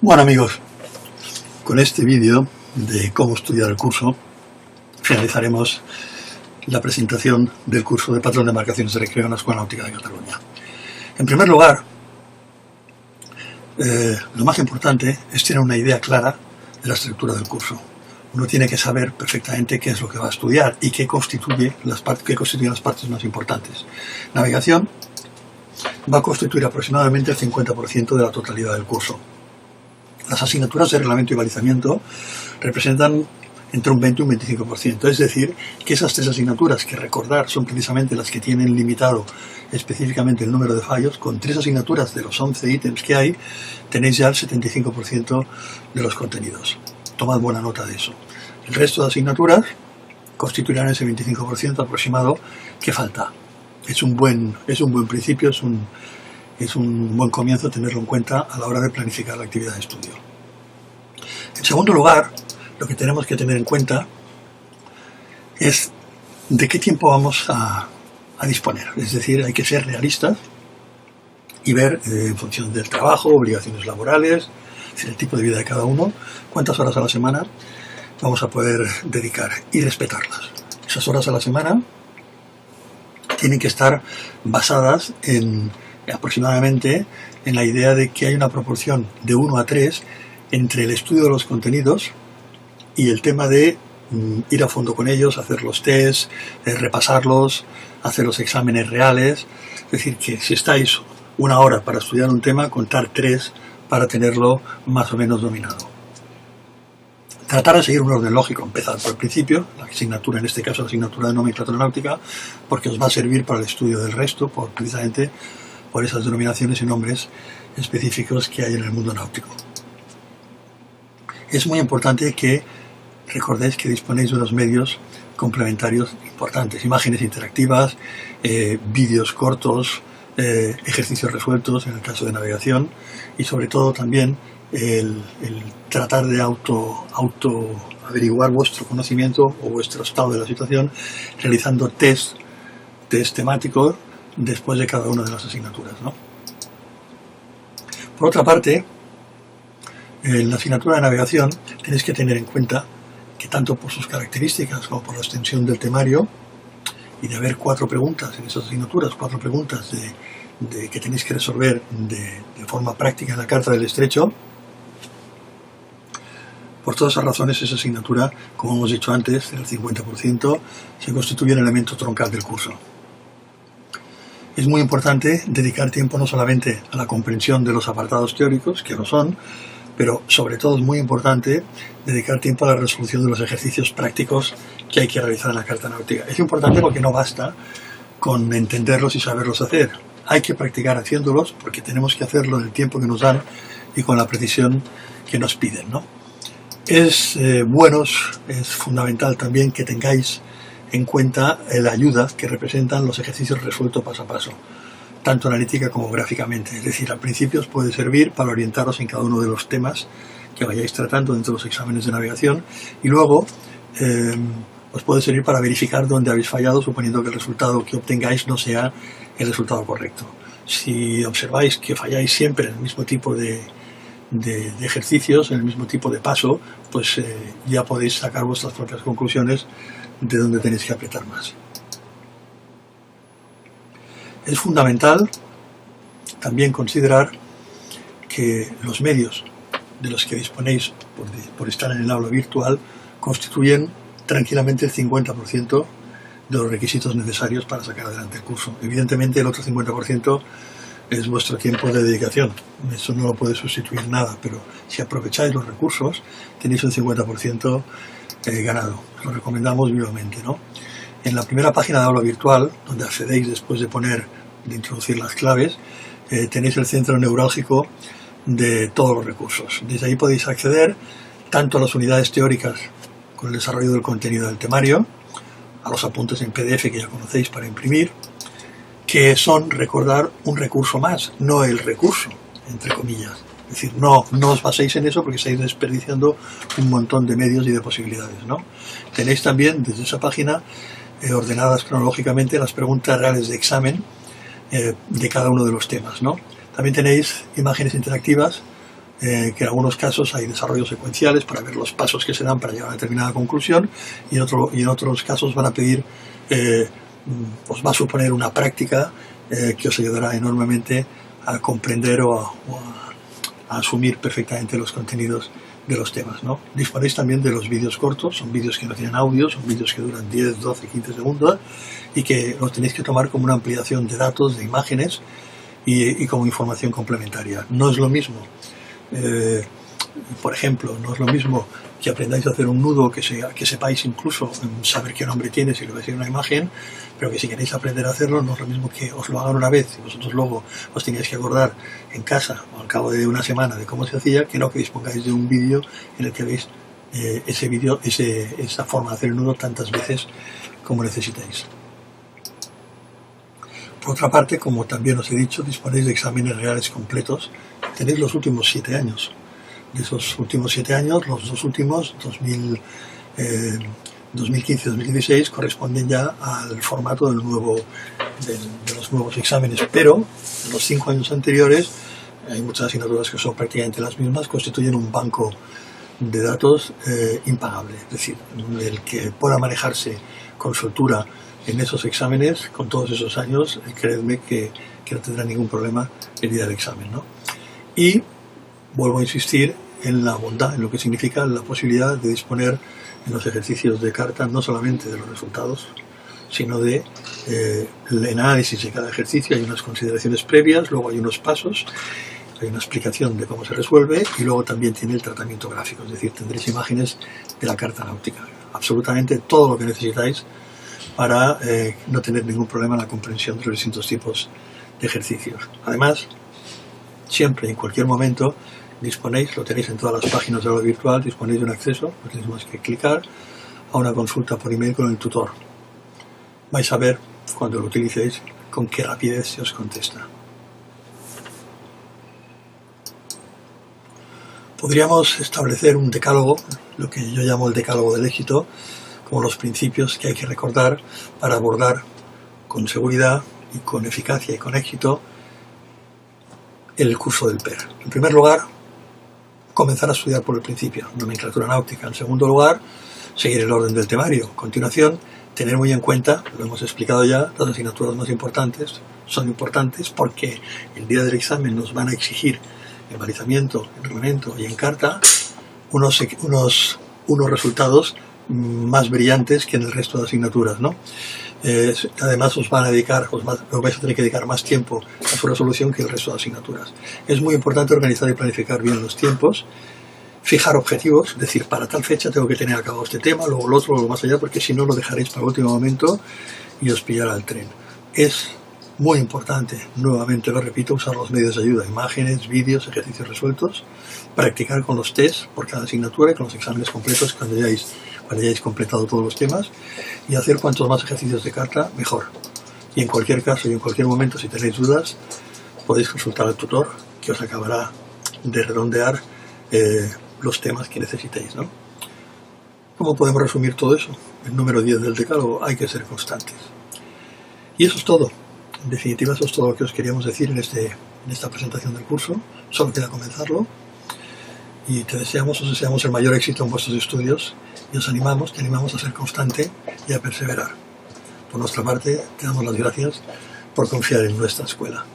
Bueno amigos, con este vídeo de cómo estudiar el curso finalizaremos la presentación del curso de patrón de embarcaciones de recreo en la Escuela Náutica de Cataluña. En primer lugar, lo más importante es tener una idea clara de la estructura del curso. Uno tiene que saber perfectamente qué es lo que va a estudiar y qué constituyen las partes más importantes. Navegación va a constituir aproximadamente el 50% de la totalidad del curso. Las asignaturas de reglamento y balizamiento representan entre un 20 y un 25%, es decir, que esas tres asignaturas que recordar son precisamente las que tienen limitado específicamente el número de fallos. Con tres asignaturas de los 11 ítems que hay, tenéis ya el 75% de los contenidos. Tomad buena nota de eso. El resto de asignaturas constituirán ese 25% aproximado que falta. Es un buen principio, es un buen comienzo tenerlo en cuenta a la hora de planificar la actividad de estudio. En segundo lugar, lo que tenemos que tener en cuenta es de qué tiempo vamos a disponer. Es decir, hay que ser realistas y ver en función del trabajo, obligaciones laborales, el tipo de vida de cada uno, cuántas horas a la semana vamos a poder dedicar y respetarlas. Esas horas a la semana tienen que estar basadas aproximadamente en la idea de que hay una proporción de 1 a 3 entre el estudio de los contenidos y el tema de ir a fondo con ellos, hacer los tests, repasarlos, hacer los exámenes reales. Es decir, que si estáis 1 hora para estudiar un tema, contar 3 para tenerlo más o menos dominado. Tratar de seguir un orden lógico, empezar por el principio, la asignatura, en este caso la asignatura de nomenclatura náutica, porque os va a servir para el estudio del resto, precisamente por esas denominaciones y nombres específicos que hay en el mundo náutico. Es muy importante que recordéis que disponéis de unos medios complementarios importantes, imágenes interactivas, vídeos cortos, ejercicios resueltos en el caso de navegación y sobre todo también el tratar de auto averiguar vuestro conocimiento o vuestro estado de la situación realizando test temáticos después de cada una de las asignaturas, ¿no? Por otra parte, en la asignatura de navegación tenéis que tener en cuenta que tanto por sus características como por la extensión del temario y de haber 4 preguntas en esas asignaturas, 4 preguntas que tenéis que resolver de forma práctica en la carta del estrecho, por todas esas razones esa asignatura, como hemos dicho antes, el 50%, se constituye un elemento troncal del curso. Es muy importante dedicar tiempo no solamente a la comprensión de los apartados teóricos, que lo son, pero sobre todo es muy importante dedicar tiempo a la resolución de los ejercicios prácticos que hay que realizar en la carta náutica. Es importante porque no basta con entenderlos y saberlos hacer. Hay que practicar haciéndolos porque tenemos que hacerlo en el tiempo que nos dan y con la precisión que nos piden, ¿no? Es fundamental también que tengáis en cuenta la ayuda que representan los ejercicios resueltos paso a paso, tanto analítica como gráficamente. Es decir, al principio os puede servir para orientaros en cada uno de los temas que vayáis tratando dentro de los exámenes de navegación y luego os puede servir para verificar dónde habéis fallado, suponiendo que el resultado que obtengáis no sea el resultado correcto. Si observáis que falláis siempre en el mismo tipo de ejercicios, en el mismo tipo de paso, pues ya podéis sacar vuestras propias conclusiones de dónde tenéis que apretar más. Es fundamental también considerar que los medios de los que disponéis por estar en el aula virtual constituyen tranquilamente el 50% de los requisitos necesarios para sacar adelante el curso. Evidentemente el otro 50% es vuestro tiempo de dedicación. Eso no lo puede sustituir nada, pero si aprovecháis los recursos tenéis un 50% ganado. Lo recomendamos vivamente, ¿no? En la primera página de aula virtual, donde accedéis después de introducir las claves, tenéis el centro neurálgico de todos los recursos. Desde ahí podéis acceder tanto a las unidades teóricas con el desarrollo del contenido del temario, a los apuntes en PDF que ya conocéis para imprimir, que son, recordar, un recurso más, no el recurso, entre comillas. Es decir, no os baséis en eso porque estáis desperdiciando un montón de medios y de posibilidades, ¿no? Tenéis también desde esa página ordenadas cronológicamente las preguntas reales de examen de cada uno de los temas, ¿no? También tenéis imágenes interactivas que en algunos casos hay desarrollos secuenciales para ver los pasos que se dan para llegar a una determinada conclusión, y en otros casos van a pedir, os va a suponer una práctica que os ayudará enormemente a comprender o a asumir perfectamente los contenidos de los temas, ¿no? Disponéis también de los vídeos cortos, son vídeos que no tienen audio, son vídeos que duran 10, 12, 15 segundos y que los tenéis que tomar como una ampliación de datos, de imágenes y como información complementaria. No es lo mismo, por ejemplo, no es lo mismo que aprendáis a hacer un nudo, que sepáis incluso saber qué nombre tiene si le veis en una imagen, pero que si queréis aprender a hacerlo no es lo mismo que os lo hagan una vez y vosotros luego os tenéis que acordar en casa o al cabo de una semana de cómo se hacía, que no que dispongáis de un vídeo en el que veis esa forma de hacer el nudo tantas veces como necesitáis. Por otra parte, como también os he dicho, disponéis de exámenes reales completos. Tenéis los últimos 7 años. De esos últimos 7 años, los dos últimos, 2015 y 2016, corresponden ya al formato de los nuevos exámenes. Pero en los 5 años anteriores hay muchas asignaturas que son prácticamente las mismas, constituyen un banco de datos impagable. Es decir, el que pueda manejarse con soltura en esos exámenes, con todos esos años, creedme que no tendrá ningún problema el día del examen, ¿no? Y vuelvo a insistir en la bondad, en lo que significa la posibilidad de disponer en los ejercicios de carta no solamente de los resultados, sino de el análisis de cada ejercicio. Hay unas consideraciones previas, luego hay unos pasos, hay una explicación de cómo se resuelve y luego también tiene el tratamiento gráfico, es decir, tendréis imágenes de la carta náutica. Absolutamente todo lo que necesitáis para no tener ningún problema en la comprensión de los distintos tipos de ejercicios. Además, siempre, en cualquier momento, disponéis, lo tenéis en todas las páginas de aula virtual, disponéis de un acceso, no tenéis más que clicar, a una consulta por email con el tutor. Vais a ver, cuando lo utilicéis, con qué rapidez se os contesta. Podríamos establecer un decálogo, lo que yo llamo el decálogo del éxito, como los principios que hay que recordar para abordar con seguridad y con eficacia y con éxito el curso del PER. En primer lugar, comenzar a estudiar por el principio, nomenclatura náutica. En segundo lugar, seguir el orden del temario. A continuación, tener muy en cuenta, lo hemos explicado ya, las asignaturas más importantes son importantes porque el día del examen nos van a exigir en balizamiento, en reglamento y en carta unos resultados más brillantes que en el resto de asignaturas, ¿no? Además os vais a tener que dedicar más tiempo a su resolución que el resto de asignaturas. Es muy importante organizar y planificar bien los tiempos, fijar objetivos, es decir, para tal fecha tengo que tener acabado este tema, luego lo otro, luego más allá, porque si no lo dejaréis para el último momento y os pillará el tren. Es muy importante, nuevamente lo repito, usar los medios de ayuda, imágenes, vídeos, ejercicios resueltos, practicar con los tests por cada asignatura y con los exámenes completos cuando hayáis completado todos los temas, y hacer cuantos más ejercicios de carta, mejor. Y en cualquier caso y en cualquier momento, si tenéis dudas, podéis consultar al tutor, que os acabará de redondear los temas que necesitéis, ¿no? ¿Cómo podemos resumir todo eso? El número 10 del decálogo: hay que ser constantes. Y eso es todo. En definitiva, eso es todo lo que os queríamos decir en esta presentación del curso. Solo queda comenzarlo. Y os deseamos el mayor éxito en vuestros estudios y te animamos a ser constante y a perseverar. Por nuestra parte, te damos las gracias por confiar en nuestra escuela.